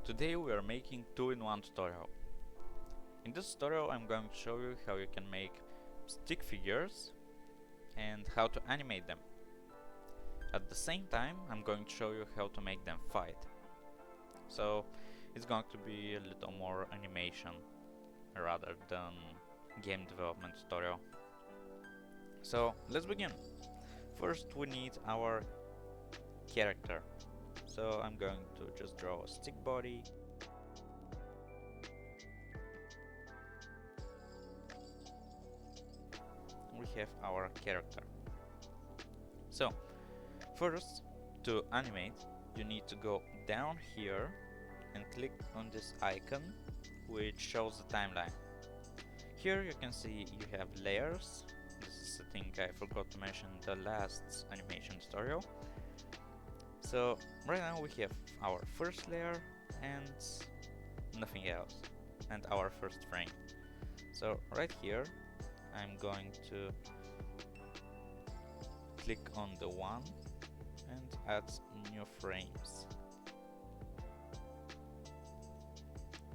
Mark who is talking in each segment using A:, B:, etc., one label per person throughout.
A: Today we are making 2-in-1 tutorial. In this tutorial I'm going to show you how you can make stick figures and how to animate them. At the same time I'm going to show you how to make them fight. So it's going to be a little more animation rather than game development tutorial. So let's begin. First we need our character. So I'm going to just draw a stick body. We have our character. So first, to animate, you need to go down here and click on this icon which shows the timeline. Here you can see you have layers. This is a thing I forgot to mention in the last animation tutorial. So right now we have our first layer and nothing else, and our first frame. So right here I'm going to click on the one and add new frames.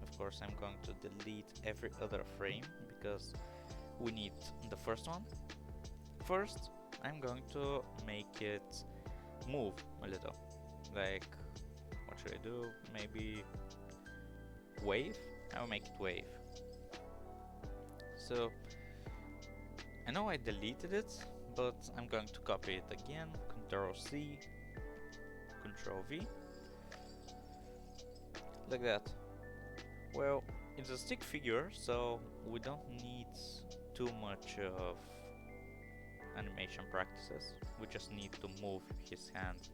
A: Of course I'm going to delete every other frame because we need the first one. First I'm going to make it move a little. Like, what should I do? Maybe wave? I will make it wave. So I know I deleted it, but I'm going to copy it again. Ctrl C, Ctrl V, like that. Well, it's a stick figure, so we don't need too much of animation practices. We just need to move his hand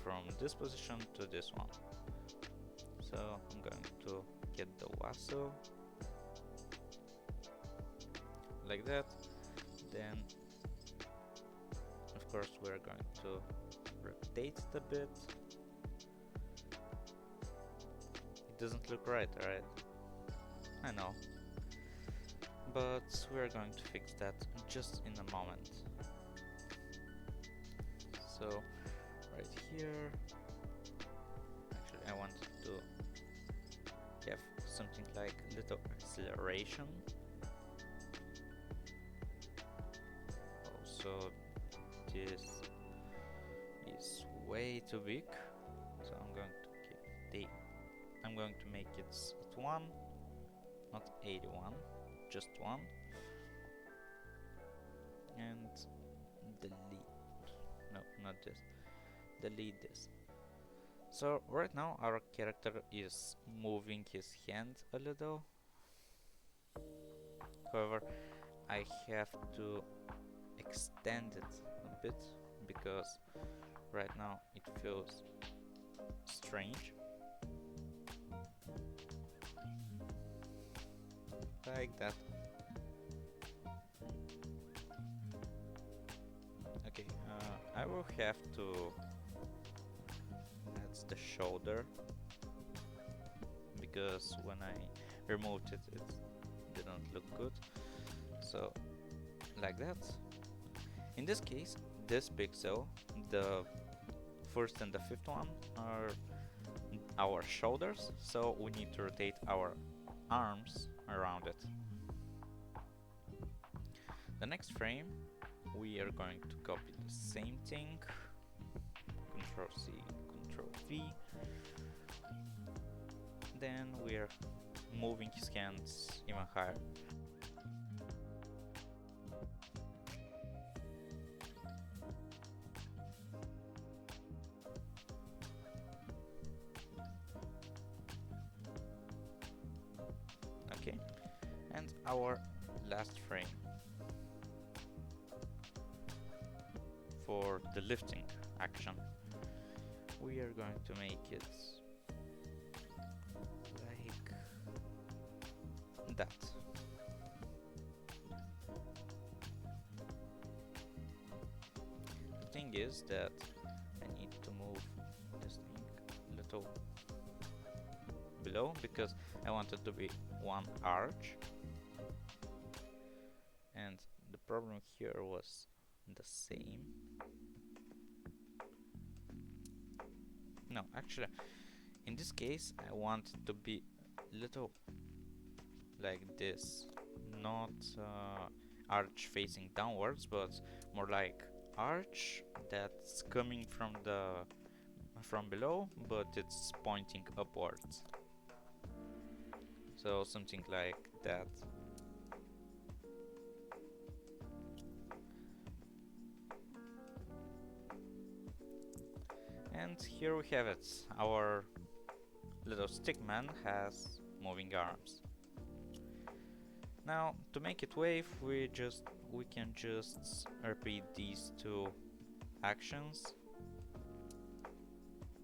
A: from this position to this one. So I'm going to get the lasso like that. Then of course we're going to rotate it a bit. It doesn't look right? I know, but we're going to fix that just in a moment. So right here, actually I wanted to have something like little acceleration. Also this is way too big, so I'm going to make it at 1, not 81, just 1, and delete. No, not this. Delete this. So right now our character is moving his hand a little. However, I have to extend it a bit because right now it feels strange. Like that. Okay, I will have to add the shoulder because when I removed it, it didn't look good. So like that. In this case, this pixel, the first and the fifth one, are our shoulders, so we need to rotate our arms around it. The next frame we are going to copy the same thing, Ctrl C, Ctrl V. Then we are moving his hands even higher. Okay, and our last frame for the lifting action, we are going to make it like that. The thing is that I need to move this thing a little below because I want it to be one arch, and the problem here was the same. No, actually In this case, I want it to be little like this, not arch facing downwards, but more like arch that's coming from below, but it's pointing upwards. So something like that. And here we have it. Our little stickman has moving arms. Now, to make it wave, we can just repeat these two actions.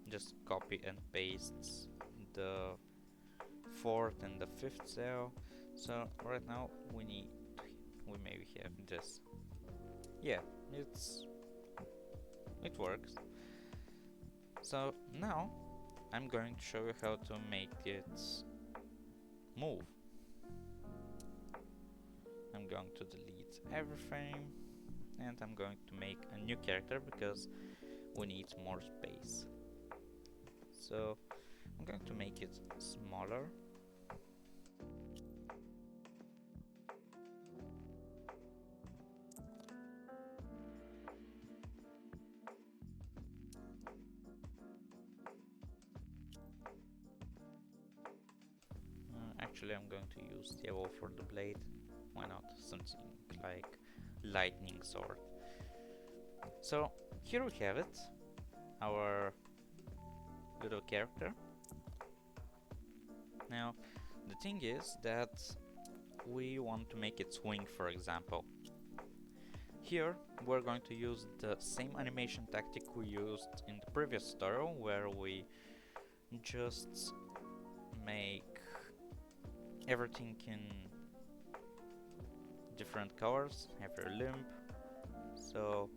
A: Just copy and paste the fourth and the fifth cell. So right now we maybe have this. Yeah, it works. So now I'm going to show you how to make it move. I'm going to delete everything and I'm going to make a new character because we need more space. So I'm going to make it smaller. Actually, I'm going to use yellow for the blade. Why not? Something like lightning sword. So here we have it, our little character. Now the thing is that we want to make it swing, for example. Here we're going to use the same animation tactic we used in the previous tutorial, where we just make everything in different colors, every limb, so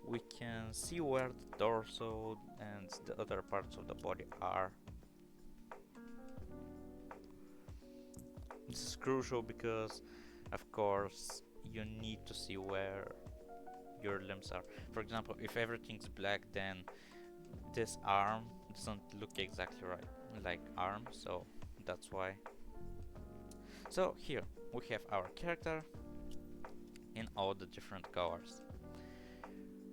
A: we can see where the torso and the other parts of the body are. This is crucial because, of course, you need to see where your limbs are. For example, if everything's black, then this arm doesn't look exactly right like arm, so that's why. So here we have our character in all the different colors.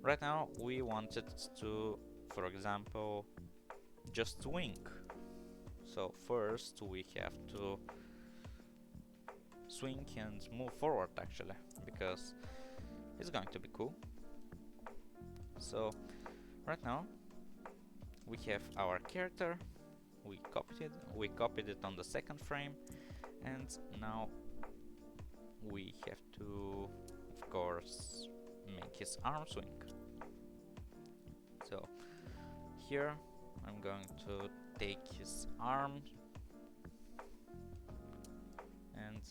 A: Right now we want it to, for example, just swing. So first we have to swing and move forward, actually, because it's going to be cool. So right now we have our character, we copied it on the second frame, and now we have to, of course, make his arm swing. So here I'm going to take his arm and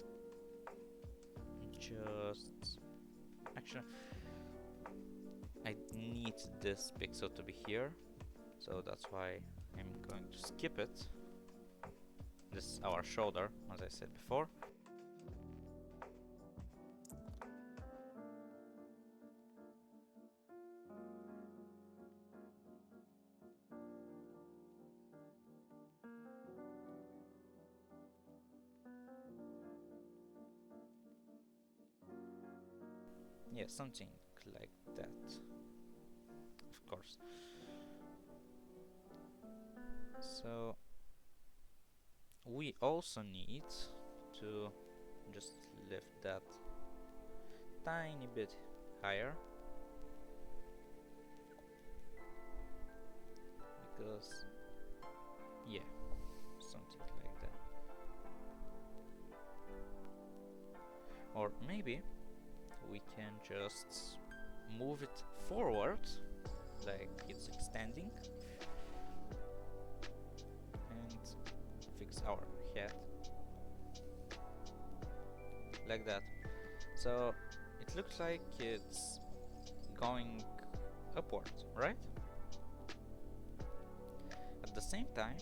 A: just, actually, I need this pixel to be here, so that's why I'm going to skip it. This is our shoulder, as I said before. Yeah, something like that, of course. So we also need to just lift that tiny bit higher, because yeah, something like that. Or maybe we can just move it forward like it's extending and fix our head like that. So it looks like it's going upward, right? At the same time,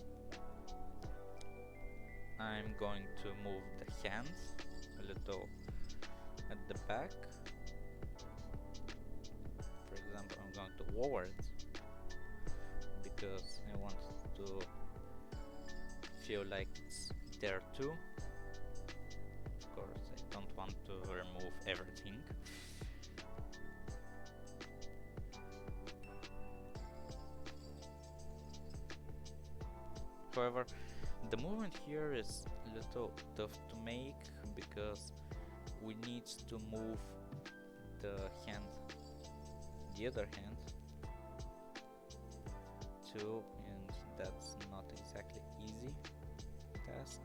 A: I'm going to move the hands a little at the back. For example, I'm going to lower it because I want to feel like it's there too. Of course, I don't want to remove everything. However, the movement here is a little tough to make because we need to move the hand, the other hand too, and that's not exactly easy task.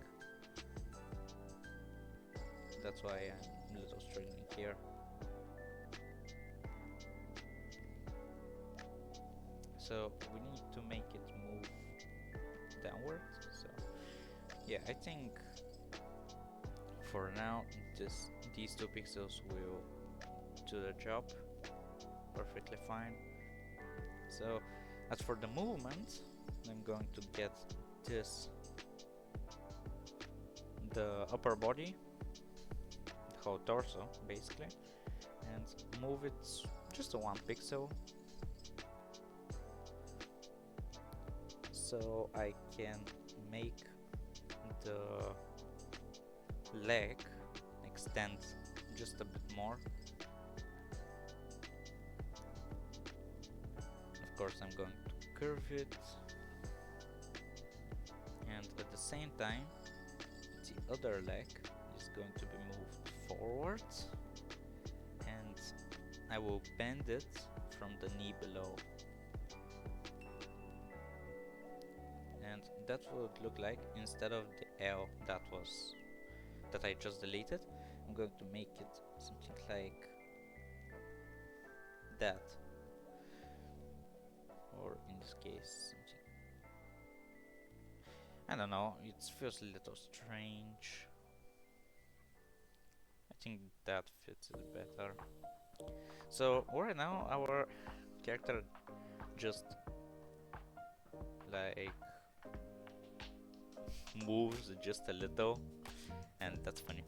A: That's why I'm a little struggling here. So we need to make it move downward. So yeah, I think for now these two pixels will do the job perfectly fine. So as for the movement, I'm going to get this, the upper body, the whole torso basically, and move it just to 1 pixel, so I can make the leg extend just a bit more. Of course, I'm going to curve it, and at the same time the other leg is going to be moved forward, and I will bend it from the knee below, and that would look like, instead of the L that I just deleted, I'm going to make it something like that, or in this case something, I don't know, it feels a little strange. I think that fits it better. So right now our character just like moves just a little, and that's funny.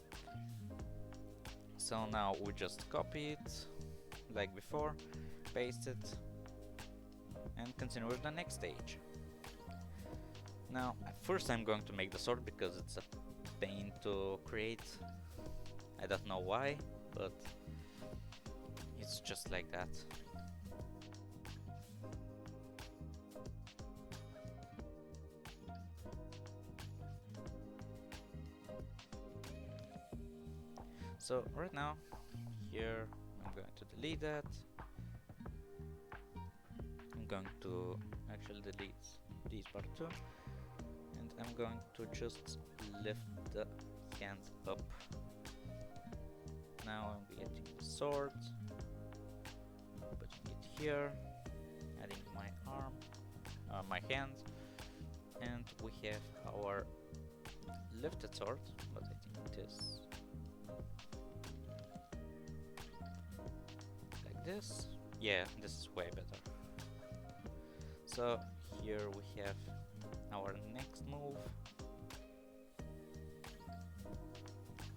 A: So now we just copy it like before, paste it, and continue with the next stage. Now first I'm going to make the sword because it's a pain to create. I don't know why, but it's just like that. So right now here I'm going to delete that. I'm going to actually delete this part too, and I'm going to just lift the hand up. Now I'm getting the sword, putting it here, adding my arm, my hand, and we have our lifted sword, but I think this, like this. Yeah, this is way better. So here we have our next move.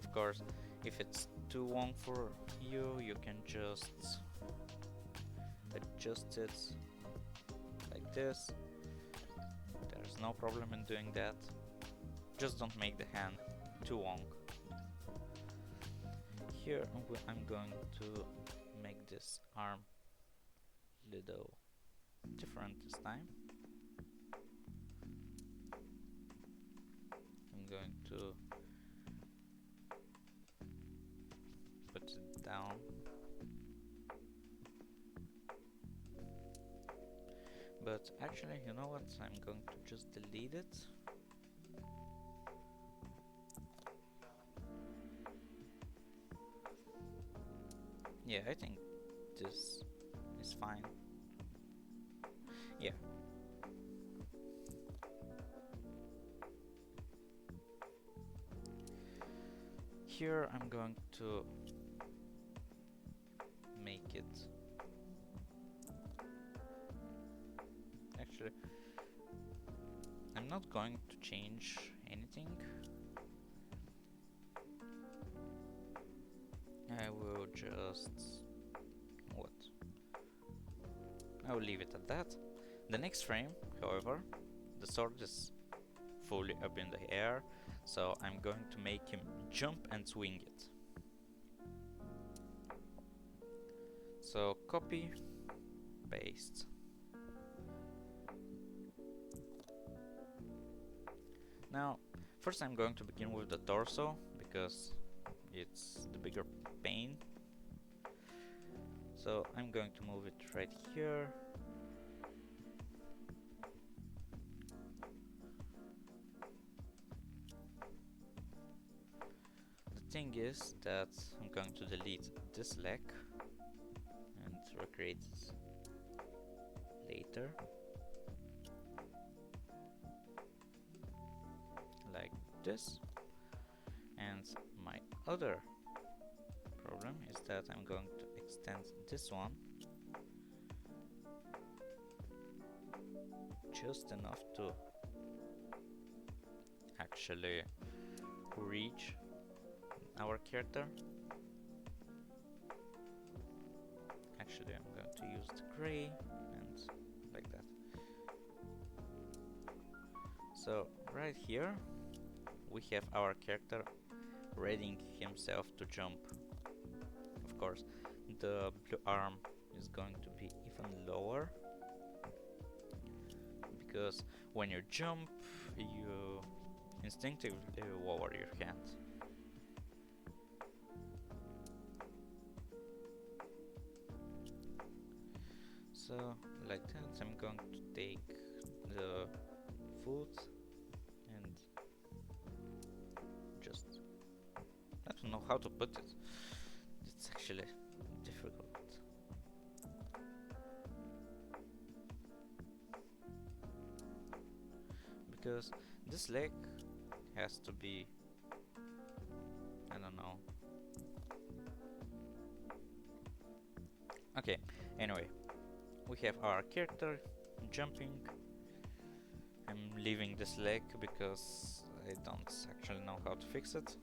A: Of course, if it's too long for you, you can just adjust it like this. There's no problem in doing that. Just don't make the hand too long. Here I'm going to make this arm little different this time. I'm going to put it down. But actually, you know what? I'm going to just delete it. Yeah, I think this is fine. Yeah. Here I'm going to make it, actually I'm not going to change anything. I will just, what? I will leave it at that. The next frame, however, the sword is fully up in the air, so I'm going to make him jump and swing it. So copy, paste. Now, first I'm going to begin with the torso, because it's the bigger pain. So I'm going to move it right here. The thing is that I'm going to delete this leg and recreate it later. Like this. And my other problem is that I'm going to extend this one just enough to actually reach our character. Actually, I'm going to use the gray and like that. So right here we have our character readying himself to jump. Of course, the blue arm is going to be even lower, because when you jump, you instinctively lower your hand. So, like that, I'm going to take the foot and just... I don't know how to put it. It's actually difficult. Because this leg has to be... I don't know. Okay, anyway. We have our character jumping. I'm leaving this leg because I don't actually know how to fix it.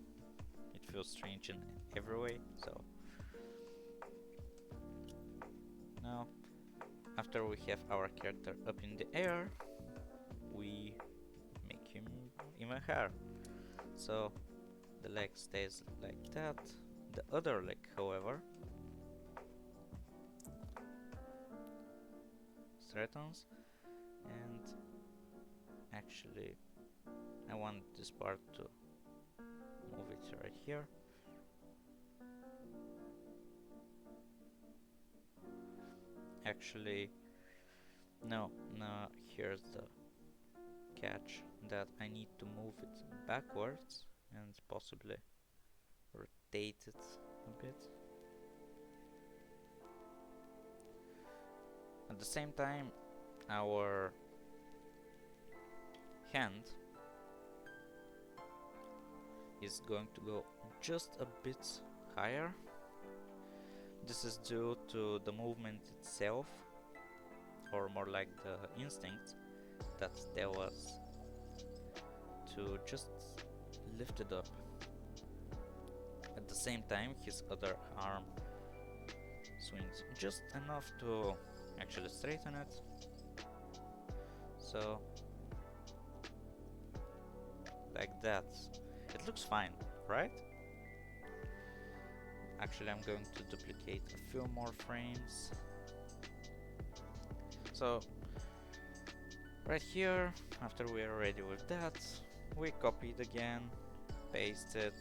A: It feels strange in every way, so... Now, after we have our character up in the air, we make him even higher. So, the leg stays like that. The other leg, however, straightens, and actually I want this part to move it right here. Actually, no, here's the catch, that I need to move it backwards and possibly rotate it a bit. At the same time, our hand is going to go just a bit higher. This is due to the movement itself, or more like the instinct that there was to just lift it up. At the same time, his other arm swings just enough to actually straighten it. So, like that. It looks fine, right? Actually, I'm going to duplicate a few more frames. So, right here, after we are ready with that, we copy it again, paste it.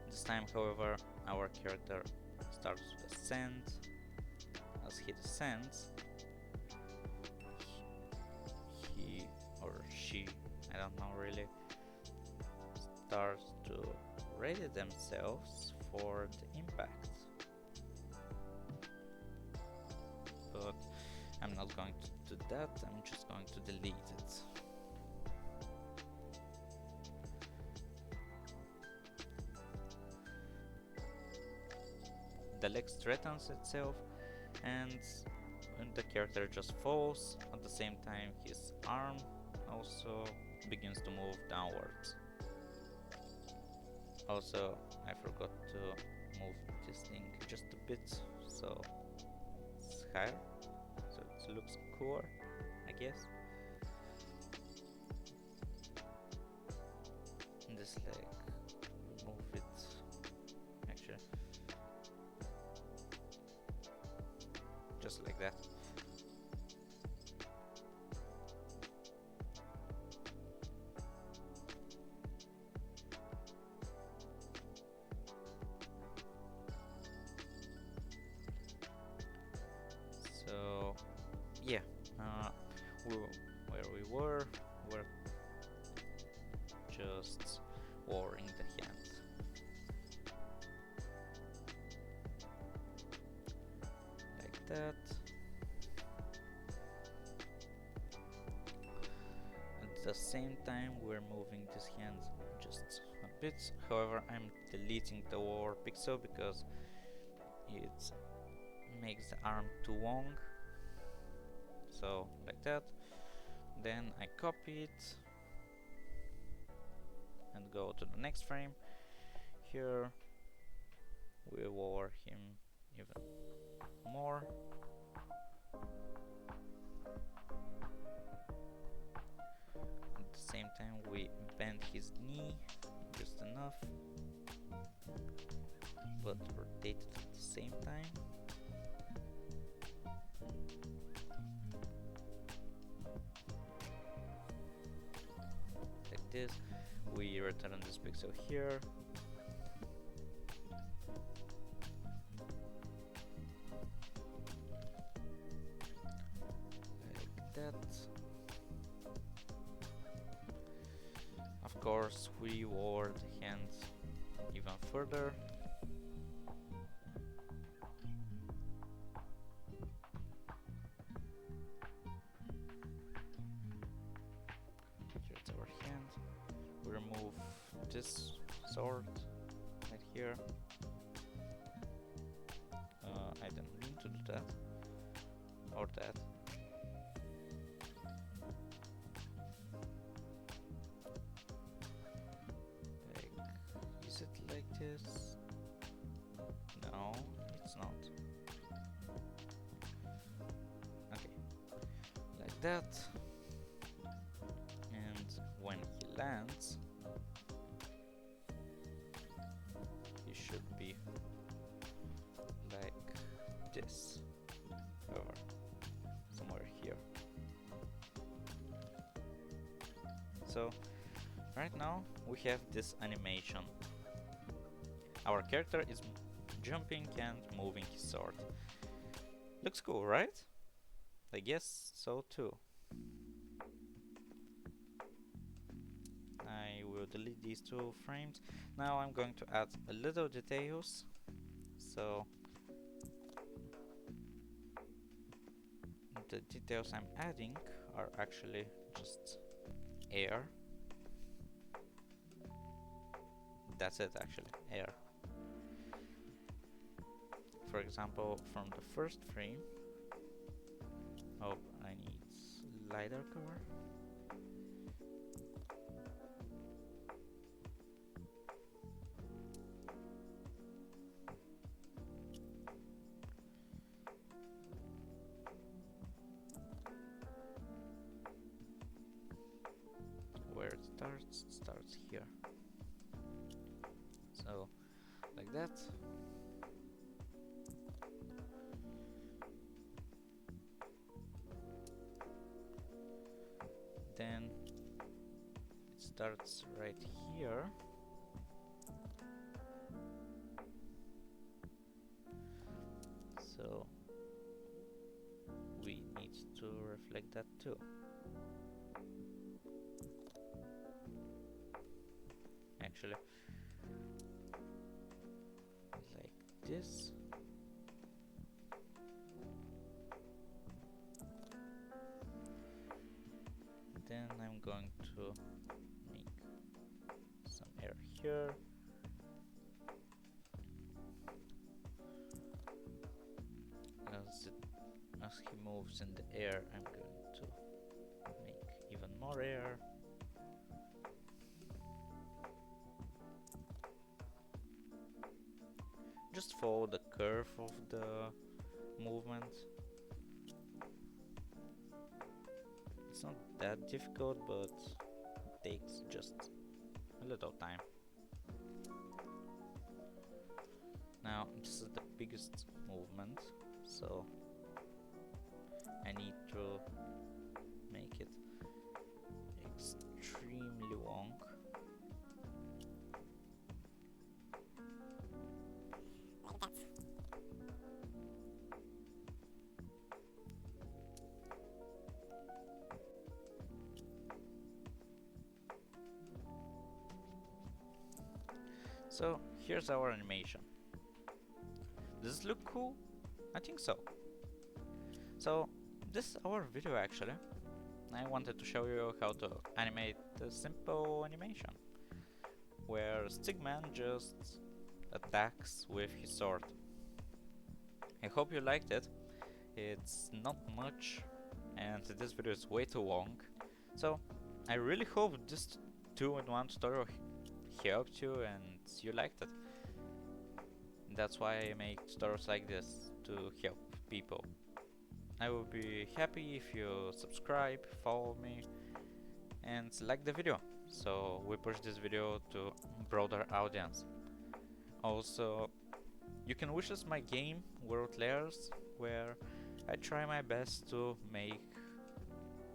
A: This time, however, our character starts to ascend. As he descends, he or she, I don't know really, starts to ready themselves for the impact. But I'm not going to do that, I'm just going to delete it. The leg straightens itself, and the character just falls. At the same time, his arm also begins to move downwards. Also, I forgot to move this thing just a bit, so it's higher, so it looks cooler, I guess. just like that. So yeah, where we were just warring the hand. Like that. At the same time we're moving this hand just a bit. However, I'm deleting the war pixel because it makes the arm too long. So like that. Then I copy it and go to the next frame. Here we war him even more. At the same time we bend his knee just enough, but rotate it at the same time. Like this. We return this pixel here. Like that. Of course, we ward the hand even further. Here's our hand. We remove this sword right here. I didn't mean to do that. Or that. Like, is it like this? No, it's not. Okay, like that. And when he lands, he should be like this, over somewhere here. So right now we have this animation. Our character is jumping and moving his sword. Looks cool, right? I guess so too. I will delete these two frames. Now I'm going to add a little details. So the details I'm adding are actually just air. That's it, actually, air. For example, from the first frame, oh, I need lighter color. Where it starts here. So, like that. Then it starts right here. So we need to reflect that too. Actually, like this. Then I'm going to make some air here. As he moves in the air, I'm going to make even more air. Just follow the curve of the movement. It's not that difficult, but it takes just a little time. Now, this is the biggest movement, so I need to make it extremely long.
B: Like that.
A: So here's our animation. Does it look cool? I think so. So this is our video actually. I wanted to show you how to animate a simple animation where Stickman just attacks with his sword. I hope you liked it. It's not much and this video is way too long. So I really hope this 2-in-1 tutorial helped you and you liked it. That's why I make tutorials like this, to help people. I will be happy if you subscribe, follow me and like the video, so we push this video to broader audience. Also, you can wish us my game World Layers, where I try my best to make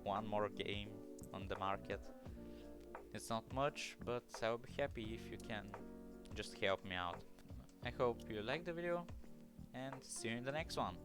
A: one more game on the market. It's not much, but I will be happy if you can just help me out. I hope you like the video and see you in the next one.